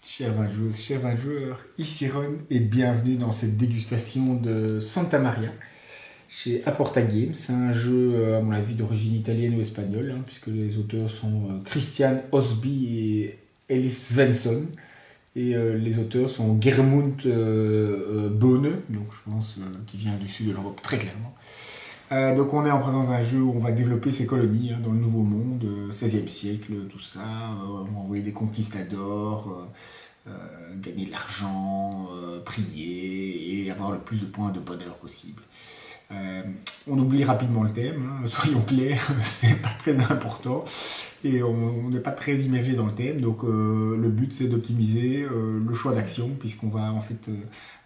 Chers vin joueurs, ici Ron et bienvenue dans cette dégustation de Santa Maria chez Aporta Games. C'est un jeu, à mon avis, d'origine italienne ou espagnole, puisque les auteurs sont Christian Osby et Elif Svensson. Et les auteurs sont Germund Bohne, donc je pense qui vient du sud de l'Europe très clairement. Donc on est en présence d'un jeu où on va développer ses colonies dans le Nouveau Monde, 16e siècle, tout ça. On va envoyer des conquistadors, gagner de l'argent, prier et avoir le plus de points de bonheur possible. On oublie rapidement le thème, soyons clairs, c'est pas très important et on n'est pas très immergé dans le thème, donc le but c'est d'optimiser le choix d'action puisqu'on va en fait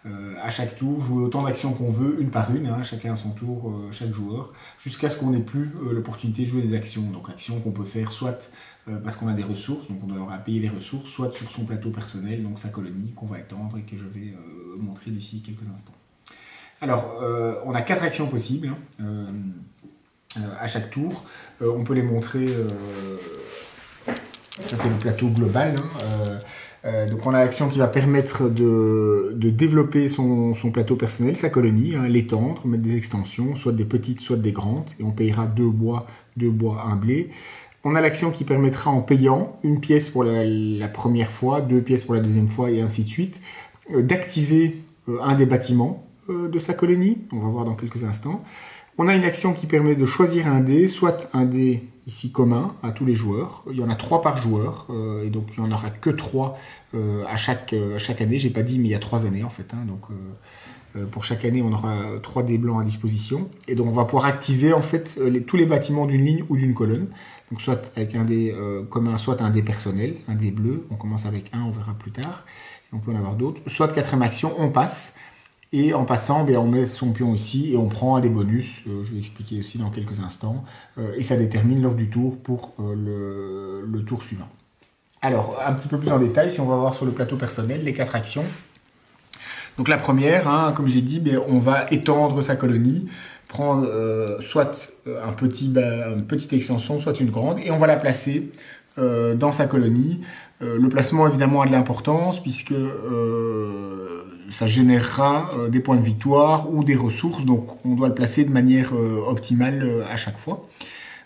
à chaque tour jouer autant d'actions qu'on veut, une par une, chacun à son tour, chaque joueur, jusqu'à ce qu'on n'ait plus l'opportunité de jouer des actions, donc actions qu'on peut faire soit parce qu'on a des ressources, donc on devra payer les ressources, soit sur son plateau personnel, donc sa colonie qu'on va étendre et que je vais montrer d'ici quelques instants. Alors, on a 4 actions possibles à chaque tour. On peut les montrer. Ça, c'est le plateau global. Donc, on a l'action qui va permettre de développer son plateau personnel, sa colonie, l'étendre, mettre des extensions, soit des petites, soit des grandes. Et on payera 2 bois, 1 blé. On a l'action qui permettra, en payant, une pièce pour la première fois, 2 pièces pour la deuxième fois, et ainsi de suite, d'activer un des bâtiments de sa colonie, on va voir dans quelques instants. On a une action qui permet de choisir un dé, soit un dé ici commun à tous les joueurs. Il y en a 3 par joueur, et donc il n'y en aura que 3 à chaque année. J'ai pas dit, mais il y a 3 années en fait. Donc pour chaque année, on aura 3 dés blancs à disposition. Et donc on va pouvoir activer en fait tous les bâtiments d'une ligne ou d'une colonne. Donc soit avec un dé commun, soit un dé personnel, un dé bleu. On commence avec un, on verra plus tard. Et on peut en avoir d'autres. Soit 4e action, on passe. Et en passant, on met son pion ici et on prend un des bonus, je vais expliquer aussi dans quelques instants, et ça détermine l'heure du tour pour le tour suivant. Alors, un petit peu plus en détail, si on va voir sur le plateau personnel, les 4 actions. Donc la première, comme j'ai dit, on va étendre sa colonie, prendre soit une petite extension, soit une grande, et on va la placer dans sa colonie. Le placement, évidemment, a de l'importance, puisque ça générera des points de victoire ou des ressources, donc on doit le placer de manière optimale à chaque fois.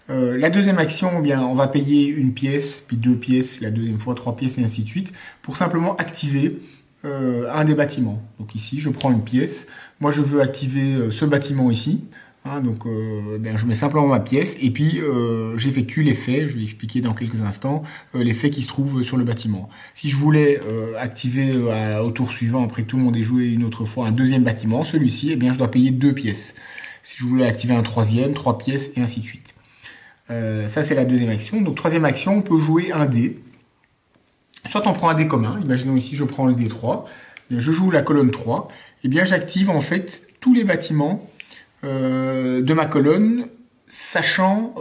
La deuxième action, on va payer une pièce, puis 2 pièces, la deuxième fois 3 pièces et ainsi de suite, pour simplement activer un des bâtiments. Donc ici, je prends une pièce, moi je veux activer ce bâtiment ici, donc je mets simplement ma pièce et puis j'effectue l'effet, je vais expliquer dans quelques instants, l'effet qui se trouve sur le bâtiment. Si je voulais activer au tour suivant, après que tout le monde ait joué une autre fois, un deuxième bâtiment, celui-ci, je dois payer 2 pièces. Si je voulais activer un troisième, 3 pièces et ainsi de suite. Ça c'est la deuxième action. Donc troisième action, on peut jouer un dé. Soit on prend un dé commun, imaginons ici je prends le dé 3, je joue la colonne 3, j'active en fait tous les bâtiments de ma colonne, sachant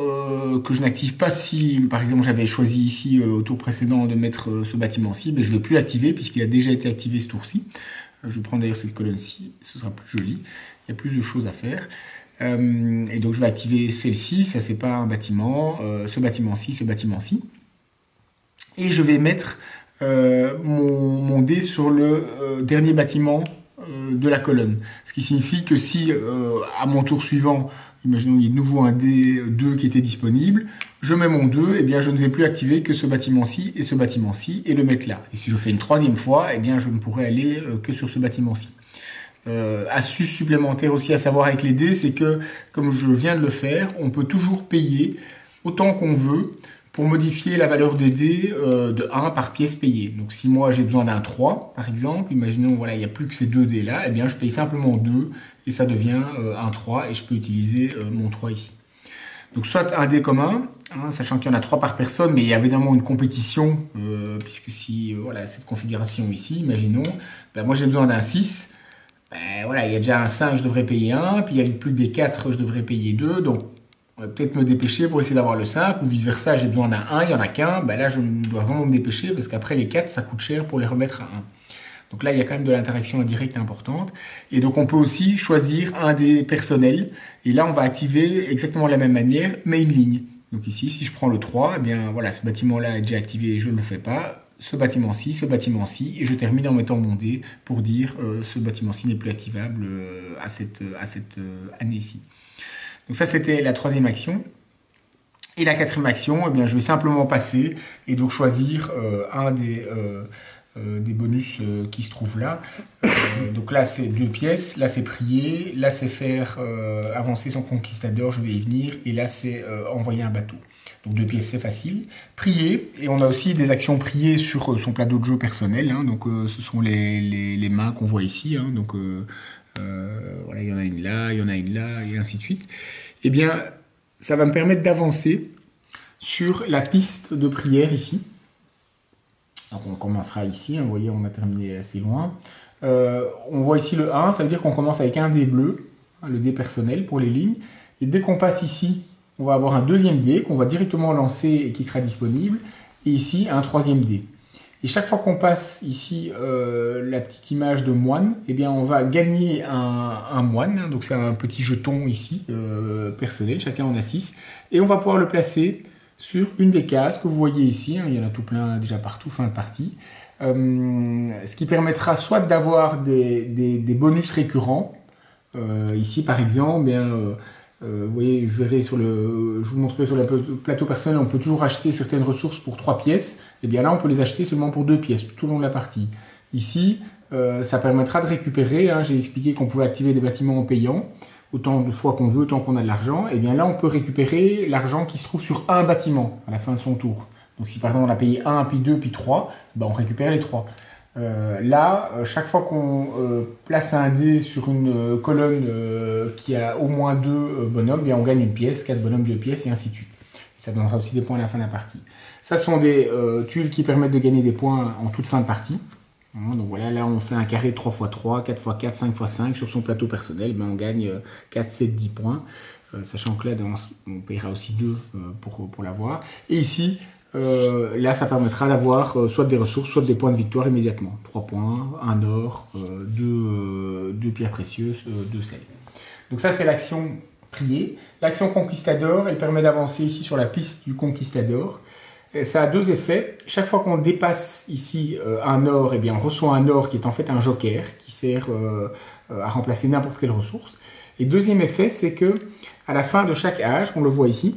que je n'active pas si, par exemple, j'avais choisi ici au tour précédent de mettre ce bâtiment-ci, je ne vais plus l'activer puisqu'il a déjà été activé ce tour-ci. Je prends d'ailleurs cette colonne-ci, ce sera plus joli, il y a plus de choses à faire. Et donc je vais activer celle-ci, ça c'est pas un bâtiment, ce bâtiment-ci, ce bâtiment-ci. Et je vais mettre mon dé sur le dernier bâtiment de la colonne. Ce qui signifie que si à mon tour suivant, imaginons il y a de nouveau un D2 qui était disponible, je mets mon 2, je ne vais plus activer que ce bâtiment-ci et ce bâtiment-ci et le mettre là. Et si je fais une troisième fois, je ne pourrai aller que sur ce bâtiment-ci. Astuce supplémentaire aussi à savoir avec les dés, c'est que, comme je viens de le faire, on peut toujours payer autant qu'on veut pour modifier la valeur des dés de 1 par pièce payée. Donc si moi j'ai besoin d'un 3, par exemple, imaginons il n'y a plus que ces 2 dés là, je paye simplement 2 et ça devient un 3 et je peux utiliser mon 3 ici. Donc soit un dé commun, sachant qu'il y en a 3 par personne, mais il y a évidemment une compétition, puisque si cette configuration ici, imaginons, moi j'ai besoin d'un 6, il y a déjà un 5, je devrais payer 1, puis il y a plus que des 4, je devrais payer 2, donc on va peut-être me dépêcher pour essayer d'avoir le 5, ou vice-versa, j'ai besoin d'un 1, il n'y en a qu'un, là je dois vraiment me dépêcher, parce qu'après les 4, ça coûte cher pour les remettre à 1. Donc là, il y a quand même de l'interaction indirecte importante. Et donc on peut aussi choisir un des personnels, et là on va activer exactement de la même manière, mais une ligne. Donc ici, si je prends le 3, ce bâtiment-là est déjà activé et je ne le fais pas. ce bâtiment-ci, et je termine en mettant mon dé pour dire ce bâtiment-ci n'est plus activable à cette année-ci. Donc ça, c'était la troisième action. Et la quatrième action, eh bien, je vais simplement passer et donc choisir un des bonus qui se trouve là. Donc là, c'est 2 pièces. Là, c'est prier. Là, c'est faire avancer son conquistador. Je vais y venir. Et là, c'est envoyer un bateau. Donc 2 pièces, c'est facile. Prier. Et on a aussi des actions prier sur son plateau de jeu personnel. Hein. Donc ce sont les mains qu'on voit ici. Hein. Donc voilà, il y en a une là, il y en a une là, et ainsi de suite. Eh bien, ça va me permettre d'avancer sur la piste de prière ici. Donc on commencera ici, hein, vous voyez, on a terminé assez loin. On voit ici le 1, ça veut dire qu'on commence avec un dé bleu, hein, le dé personnel pour les lignes. Et dès qu'on passe ici, on va avoir un deuxième dé qu'on va directement lancer et qui sera disponible. Et ici, un troisième dé. Et chaque fois qu'on passe ici la petite image de moine, eh bien on va gagner un moine. Hein, donc c'est un petit jeton ici, personnel, chacun en a 6. Et on va pouvoir le placer sur une des cases que vous voyez ici. Hein, il y en a tout plein déjà partout, fin de partie. Ce qui permettra soit d'avoir des bonus récurrents. Ici par exemple, bien, vous voyez, je vous montrerai sur le plateau personnel, on peut toujours acheter certaines ressources pour 3 pièces. Et bien là, on peut les acheter seulement pour 2 pièces tout au long de la partie. Ici, ça permettra de récupérer. Hein, j'ai expliqué qu'on pouvait activer des bâtiments en payant autant de fois qu'on veut, tant qu'on a de l'argent. Et bien là, on peut récupérer l'argent qui se trouve sur un bâtiment à la fin de son tour. Donc si par exemple on a payé 1, puis 2, puis 3, ben, on récupère les 3. Là, chaque fois qu'on place un dé sur une colonne qui a au moins 2 bonhommes, bien on gagne une pièce, 4 bonhommes, 2 pièces, et ainsi de suite. Ça donnera aussi des points à la fin de la partie. Ça sont des tuiles qui permettent de gagner des points en toute fin de partie. Donc voilà, là on fait un carré 3x3, 4x4, 5x5 sur son plateau personnel, ben on gagne 4, 7, 10 points. Sachant que là, on paiera aussi 2 pour l'avoir. Et ici, là, ça permettra d'avoir soit des ressources, soit des points de victoire immédiatement. 3 points, 1 or, 2 pierres précieuses, 2 sel. Donc ça, c'est l'action prier. L'action conquistador, elle permet d'avancer ici sur la piste du conquistador. Et ça a 2 effets. Chaque fois qu'on dépasse ici un or, eh bien, on reçoit un or qui est en fait un joker qui sert à remplacer n'importe quelle ressource. Et deuxième effet, c'est que à la fin de chaque âge, on le voit ici,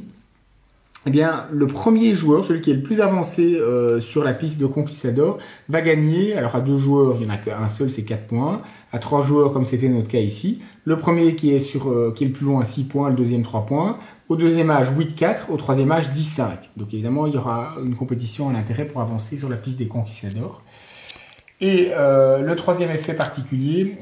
eh bien, le premier joueur, celui qui est le plus avancé sur la piste de Conquistador, va gagner. Alors à 2 joueurs, il n'y en a qu'un seul, c'est 4 points. À 3 joueurs, comme c'était notre cas ici, le premier qui est le plus loin, 6 points, le deuxième 3 points. Au deuxième âge, 8-4, au troisième âge, 10-5. Donc évidemment, il y aura une compétition à l'intérêt pour avancer sur la piste des Conquistadors. Et le troisième effet particulier,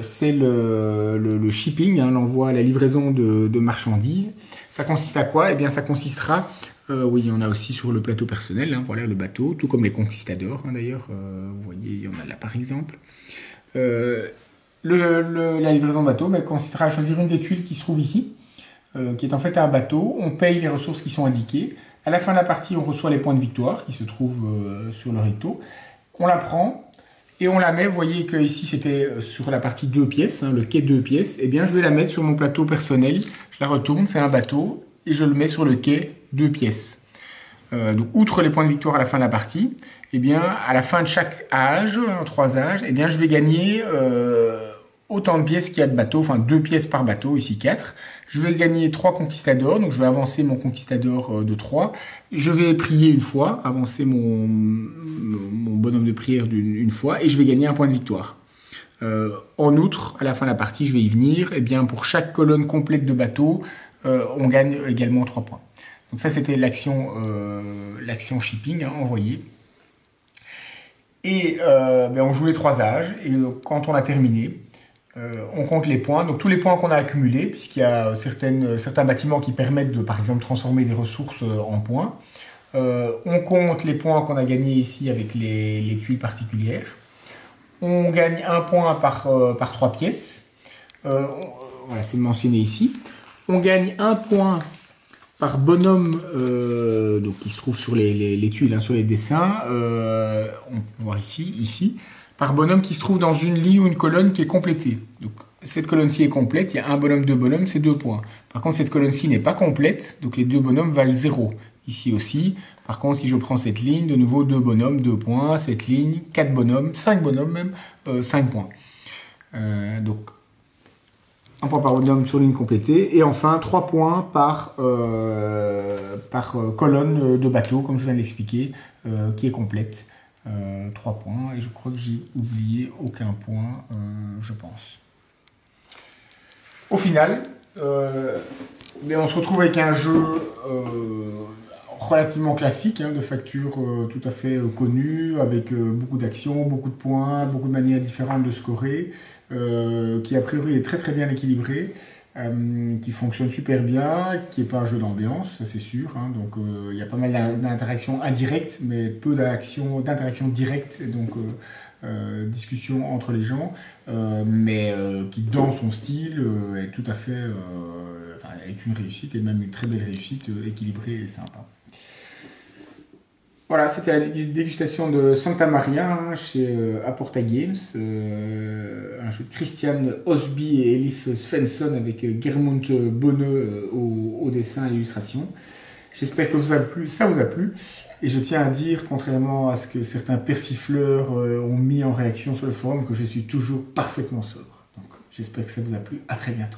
c'est le shipping, hein, l'envoi, la livraison de marchandises. Ça consiste à quoi? Eh bien, ça consistera, oui, il y en a aussi sur le plateau personnel, hein, voilà le bateau, tout comme les conquistadors, hein, d'ailleurs, vous voyez, il y en a là par exemple. La livraison de bateau consistera à choisir une des tuiles qui se trouve ici, qui est en fait un bateau. On paye les ressources qui sont indiquées. À la fin de la partie, on reçoit les points de victoire qui se trouvent sur le recto. On la prend. Et on la met, vous voyez que ici c'était sur la partie 2 pièces, hein, le quai 2 pièces. Eh bien je vais la mettre sur mon plateau personnel, je la retourne, c'est un bateau, et je le mets sur le quai 2 pièces. Donc outre les points de victoire à la fin de la partie, eh bien à la fin de chaque âge, en 3 âges, eh bien je vais gagner autant de pièces qu'il y a de bateaux, enfin 2 pièces par bateau, ici 4. Je vais gagner 3 conquistadors, donc je vais avancer mon conquistador de 3. Je vais prier une fois, avancer mon bonhomme de prière une fois, et je vais gagner un point de victoire. En outre, à la fin de la partie, je vais y venir, et bien pour chaque colonne complète de bateaux, on gagne également 3 points. Donc ça, c'était l'action shipping, hein, envoyée. Et on joue les 3 âges, et quand on a terminé, on compte les points, donc tous les points qu'on a accumulés, puisqu'il y a certains bâtiments qui permettent de, par exemple, transformer des ressources en points. On compte les points qu'on a gagnés ici avec les tuiles particulières. On gagne 1 point par 3 pièces. Voilà, c'est mentionné ici. On gagne 1 point par bonhomme donc qui se trouve sur les tuiles, hein, sur les dessins. On peut voir ici. Par bonhomme qui se trouve dans une ligne ou une colonne qui est complétée. Donc, cette colonne-ci est complète, il y a un bonhomme, 2 bonhommes, c'est 2 points. Par contre, cette colonne-ci n'est pas complète, donc les 2 bonhommes valent 0. ici aussi. Par contre, si je prends cette ligne, de nouveau 2 bonhommes, 2 points, cette ligne, 4 bonhommes, 5 bonhommes même, 5 points. Donc, un point par bonhomme sur ligne complétée. Et enfin, 3 points par colonne de bateau, comme je viens de l'expliquer, qui est complète. 3 points. Et je crois que j'ai oublié aucun point, je pense. Au final, mais on se retrouve avec un jeu relativement classique, hein, de facture tout à fait connue, avec beaucoup d'actions, beaucoup de points, beaucoup de manières différentes de scorer, qui a priori est très très bien équilibré, qui fonctionne super bien, qui n'est pas un jeu d'ambiance, ça c'est sûr, hein, donc il y a pas mal d'interactions indirectes, mais peu d'interactions directes, donc discussion entre les gens, mais qui dans son style est tout à fait, est une réussite, et même une très belle réussite, équilibrée et sympa. Voilà, c'était la dégustation de Santa Maria, hein, chez Aporta Games, un jeu de Christian Osby et Elif Svensson avec Germund Bonne au dessin et l'illustration. J'espère que ça vous a plu. Et je tiens à dire, contrairement à ce que certains persifleurs ont mis en réaction sur le forum, que je suis toujours parfaitement sobre. Donc j'espère que ça vous a plu. À très bientôt.